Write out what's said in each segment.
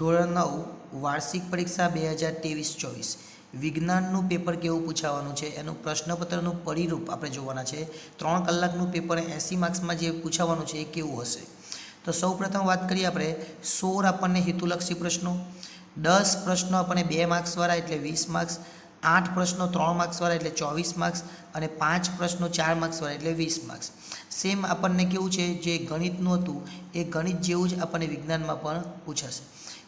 ધોરણ 9 વાર્ષિક પરીક્ષા 2023-24 વિજ્ઞાનનું પેપર કેવું પૂછાવાનું છે એનું પ્રશ્નપત્રનું પરિરૂપ આપણે જોવાના છે. 3 કલાકનું પેપર 80 માર્ક્સમાં જે પૂછાવાનું છે એ કેવું હશે. તો સૌપ્રથમ વાત કરીએ આપણે 16 આપણને હેતુલક્ષી પ્રશ્નો, 10 પ્રશ્નો આપણને 2 માર્ક્સવાળા એટલે 20 માર્ક્સ, 8 પ્રશ્નો 3 માર્ક્સવાળા એટલે 24 માર્ક્સ અને 5 પ્રશ્નો 4 માર્ક્સવાળા એટલે 20 માર્ક્સ. સેમ આપણને કેવું છે, જે ગણિતનું હતું એ ગણિત જેવું જ આપણને વિજ્ઞાનમાં પણ પૂછાશે.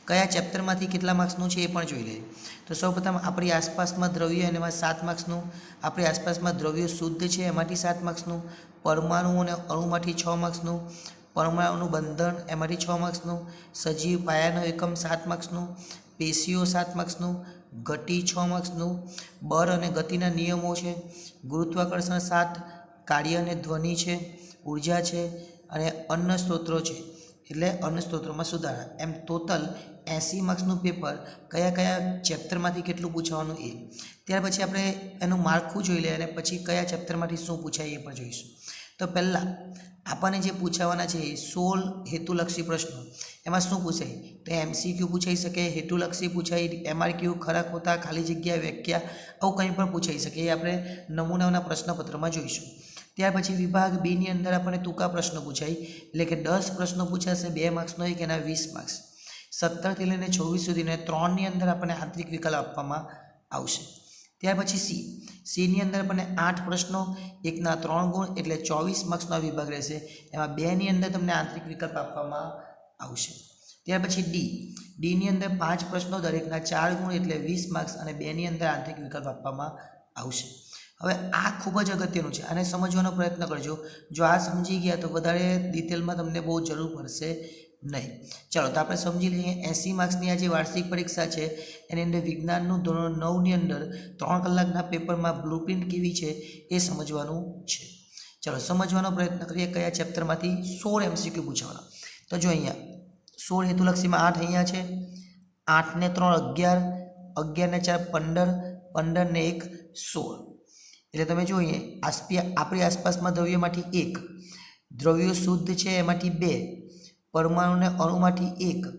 કયા ચેપ્ટરમાંથી કેટલા માર્ક્સનું છે એ પણ જોઈ લઈએ. તો સૌપ્રથમ આપણી આસપાસમાં દ્રવ્ય અને એમાં 7 માર્ક્સનું, આપણી આસપાસમાં દ્રવ્યો શુદ્ધ છે એમાંથી 7 માર્ક્સનું, પરમાણુ અને અણુમાંથી 6 માર્ક્સનું, પરમાણુનું બંધન એમાંથી 6 માર્ક્સનું, સજીવ પાયાનો એકમ 7 માર્ક્સનું, પેશીઓ 7 માર્ક્સનું, ગતિ 6 માર્ક્સનું, બળ અને ગતિના નિયમો છે, ગુરુત્વાકર્ષણ 7, કાર્ય અને ધ્વનિ છે, ઉર્જા છે અને અન્ન સ્ત્રોતો છે એટલે અન્ન સ્ત્રોતોમાં સુધારા. એમ ટોટલ 80 માર્ક્સનું પેપર કયા કયા ચેપ્ટરમાંથી કેટલું પૂછવાનું એ. ત્યાર પછી આપણે એનું માળખું જોઈ લઈએ અને પછી કયા ચેપ્ટરમાંથી શું પૂછાય એ પણ જોઈશું. તો પહેલાં આપણને જે પૂછાવાના છે એ 16 હેતુલક્ષી પ્રશ્નો. એમાં શું પૂછાય? તો MCQ પૂછાઈ શકે, હેતુલક્ષી પૂછાય, MRQ, ખરા ખોટા, ખાલી જગ્યા, વ્યાખ્યા, આવું કંઈ પણ પૂછાઈ શકે. એ આપણે નમૂનાઓના પ્રશ્નપત્રમાં જોઈશું. ત્યાર પછી વિભાગ બીની અંદર આપણને ટૂંકા પ્રશ્નો પૂછાય, એટલે કે 10 પ્રશ્નો પૂછાશે, 2 માર્ક્સનો એક, એના 20 માર્ક્સ. 17 થી લઈને 24 સુધીને 3ની અંદર આપણને આંતરિક વિકલ્પ આપવામાં આવશે. ત્યાર પછી સીની અંદર આપણને 8 પ્રશ્નો, એકના 3 ગુણ એટલે 24 માર્ક્સનો વિભાગ રહેશે. એમાં 2ની અંદર તમને આંતરિક વિકલ્પ આપવામાં આવશે. ત્યાર પછી ડીની અંદર 5 પ્રશ્નો, દરેકના 4 ગુણ એટલે 20 માર્ક્સ અને 2ની અંદર આંતરિક વિકલ્પ આપવામાં આવશે. હવે આ ખૂબ જ અગત્યનું છે, આને સમજવાનો પ્રયત્ન કરજો. જો આ સમજી ગયા તો વધારે ડિટેલમાં તમને બહુ જરૂર પડશે નહીં. ચાલો તો આપણે સમજી લઈએ. 80 માર્ક્સની આ જે વાર્ષિક પરીક્ષા છે એની અંદર વિજ્ઞાનનું ધોરણ 9ની અંદર 3 કલાકના પેપરમાં બ્લુપ્રિન્ટ કેવી છે એ સમજવાનું છે. ચાલો સમજવાનો પ્રયત્ન કરીએ. કયા ચેપ્ટરમાંથી 16 MCQ પૂછવાના. તો જો અહીંયા 16 હેતુલક્ષીમાં 8 અહીંયા છે, 8 ને 3 11, 11 ને 4 15, 15 ને 1 16. એટલે તમે જોઈએ આપણી આસપાસમાં દ્રવ્યમાંથી 1, દ્રવ્યો શુદ્ધ છે એમાંથી 2, પરમાણુને અણુમાંથી 1,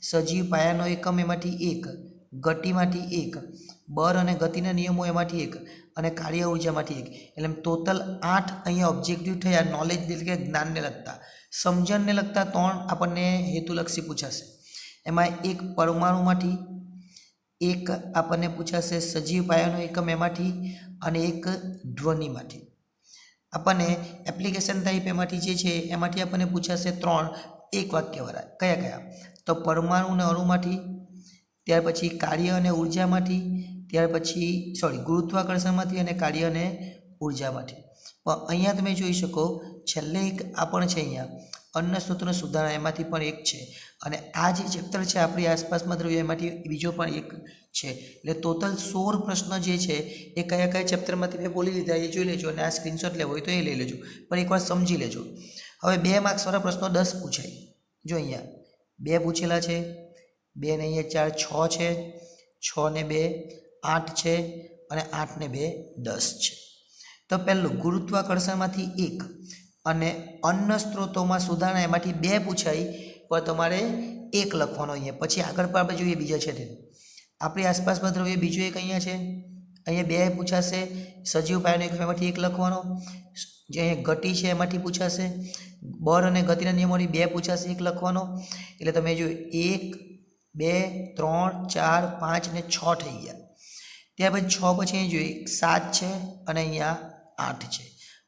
સજીવ પાયાનો એકમ એમાંથી 1, ગતિમાંથી 1, બળ અને ગતિના નિયમો એમાંથી 1 અને કાર્ય ઉર્જામાંથી 1. એટલે ટોટલ 8 અહીંયા ઓબ્જેક્ટિવ થયા, નોલેજ એટલે કે જ્ઞાનને લગતા. સમજણને લગતા 3 આપણને હેતુલક્ષી પૂછાશે. એમાં એક પરમાણુમાંથી, એક આપણને પૂછાશે સજીવ પાયાનો એકમ એમાંથી અને એક ધ્વનિમાંથી. આપણને એપ્લિકેશન ટાઈપ એમાંથી જે છે એમાંથી આપણને પૂછાશે 3 એક વાક્યવાળા. કયા કયા? તો પરમાણુ અને અણુમાંથી, ત્યાર પછી કાર્ય અને ઉર્જામાંથી, ત્યાર પછી ગુરુત્વાકર્ષણમાંથી અને કાર્ય અને ઉર્જામાંથી. પણ અહીંયા તમે જોઈ શકો છેલ્લે એક આ પણ છે, અહીંયા અન્ન સ્ત્રોતનો સુધારા એમાંથી પણ એક છે. અને આ જે ચેપ્ટર છે આપણી આસપાસમાં દ્રવ્ય એમાંથી બીજો પણ એક છે. એટલે ટોટલ 16 પ્રશ્નો જે છે એ કયા કયા ચેપ્ટરમાંથી મેં બોલી લીધા એ જોઈ લેજો, અને આ સ્ક્રીનશોટ લેવો હોય તો એ લઈ લેજો, પણ એકવાર સમજી લેજો. હવે 2 માર્ક્સવાળા પ્રશ્નો 10 પૂછાય. જો અહીંયા 2 પૂછેલા છે, 2 ને અહીંયા 4 6 છે, 6 ને 2 8 છે અને 8 ને 2 10 છે. તો પહેલું ગુરુત્વાકર્ષણમાંથી 1 અને અન્ન સ્ત્રોતોમાં સુધારણા એમાંથી 2 પૂછાય, પણ તમારે 1 લખવાનો અહીંયા. પછી આગળ પણ આપણે જોઈએ બીજા છે તે આપણી આસપાસમાં દ્રવ્ય બીજું એક અહીંયા છે, અહીંયા 2 પૂછાશે, સજીવ પાયાનો એકમ એમાંથી 1 લખવાનો. જે અહીંયા ગતિ છે એમાંથી પૂછાશે, બળ અને ગતિના નિયમોની 2 પૂછાશે, 1 લખવાનો. એટલે તમે જો 1 2 3 4 5 ને 6 થઈ ગયા. ત્યાર પછી 6 પછી અહીં જોઈએ 7 છે અને અહીંયા 8 છે,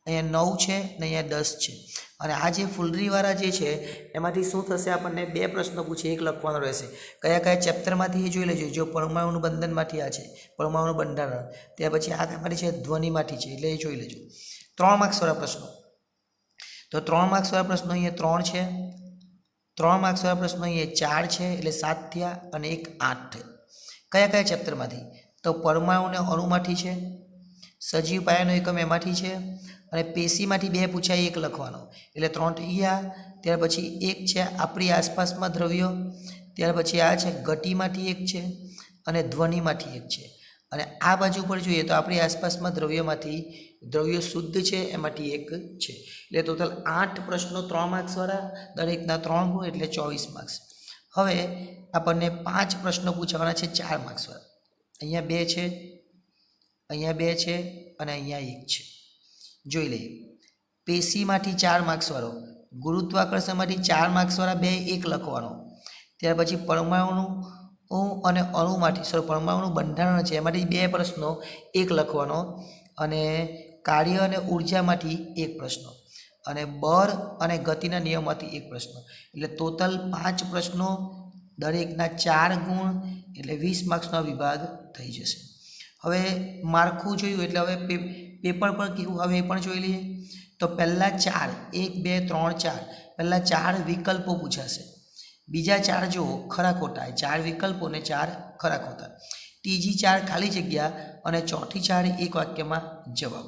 અહીંયા 9 છે ને અહીંયા 10 છે. અને આ જે ફૂલરીવાળા જે છે એમાંથી શું થશે, આપણને 2 પ્રશ્નો પૂછે, 1 લખવાનો રહેશે. કયા કયા ચેપ્ટરમાંથી એ જોઈ લેજો. જો પરમાણુનું બંધનમાંથી આ છે, પરમાણુનું બંધારણ. ત્યાર પછી આ એમાંથી છે ધ્વનિમાંથી છે, એટલે એ જોઈ લેજો. 3 માર્ક્સવાળા પ્રશ્નો. તો 3 માર્ક્સવાળા પ્રશ્નો અહીંયા 3 છે, 3 માર્ક્સવાળા પ્રશ્નો અહીંયા 4 છે, એટલે 7 થયા અને 1 8 થયા. કયા કયા ચેપ્ટરમાંથી? તો પરમાણુ અને અણુમાંથી છે, સજીવ પાયાનો એકમ એમાંથી છે અને પેશીમાંથી 2 પૂછાય, 1 લખવાનો, એટલે 3 થઈ ગયા. ત્યાર પછી 1 છે આપણી આસપાસમાં દ્રવ્યો, ત્યાર પછી આ છે ગતિમાંથી 1 છે અને ધ્વનિમાંથી 1 છે. અને આ બાજુ પર જોઈએ તો આપણી આસપાસમાં દ્રવ્યો શુદ્ધ છે એમાંથી 1 છે. એટલે ટોટલ 8 પ્રશ્નો 3 માર્ક્સવાળા, દરેકના 3 ગુણ એટલે 24 માર્ક્સ. હવે આપણને 5 પ્રશ્નો પૂછવાના છે 4 માર્ક્સવાળા. અહીંયા 2 છે, અહીંયા 2 છે અને અહીંયા 1 છે. જોઈ લઈએ. પેશીમાંથી 4 માર્ક્સવાળો, ગુરુત્વાકર્ષણમાંથી 4 માર્ક્સવાળા 2 1 લખવાનો. ત્યાર પછી પરમાણુ અને અણુમાંથી પરમાણુનું બંધારણ છે એમાંથી 2 પ્રશ્નો 1 લખવાનો અને કાર્ય અને ઉર્જામાંથી 1 પ્રશ્નો અને બળ અને ગતિના નિયમમાંથી 1 પ્રશ્નો. એટલે ટોટલ 5 પ્રશ્નો, દરેકના 4 ગુણ, એટલે 20 માર્ક્સનો વિભાગ થઈ જશે. હવે માળખું જોયું એટલે હવે પેપર પર કેવું હવે એ પણ જોઈ લઈએ. તો પહેલાં 4 1 2 3 4 પહેલાં 4 વિકલ્પો પૂછાશે. બીજા 4 જુઓ ખરા ખોટા, 4 વિકલ્પો અને 4 ખરા ખોટા. ત્રીજી 4 ખાલી જગ્યા અને ચોથી 4 એક વાક્યમાં જવાબ.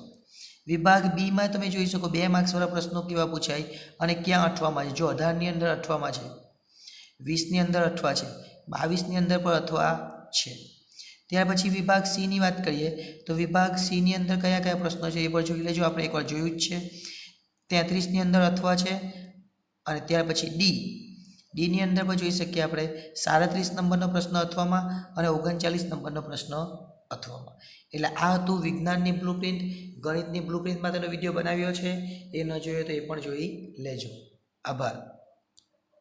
વિભાગ બીમાં તમે જોઈ શકો 2 માર્ક્સવાળા પ્રશ્નો કેવા પૂછાય અને ક્યાં અઠવામાં છે. જો 18ની અંદર અઠવામાં છે, 20ની અંદર અઠવા છે, 22ની અંદર પણ અઠવા છે. ત્યાર પછી વિભાગ સીની વાત કરીએ તો વિભાગ સીની અંદર કયા કયા પ્રશ્નો છે એ પણ જોઈ લેજો. આપણે એકવાર જોયું જ છે. 33ની અંદર અઠવા છે અને ત્યાર પછી ડીની અંદર પણ જોઈ શકીએ આપણે 37 નંબરનો પ્રશ્ન અથવામાં અને 39 નંબરનો પ્રશ્ન અથવામાં. એટલે આ હતું વિજ્ઞાનની બ્લુપ્રિન્ટ. ગણિતની બ્લુપ્રિન્ટ માટેનો વિડીયો બનાવ્યો છે, એ ન જોયો તો એ પણ જોઈ લેજો. આભાર.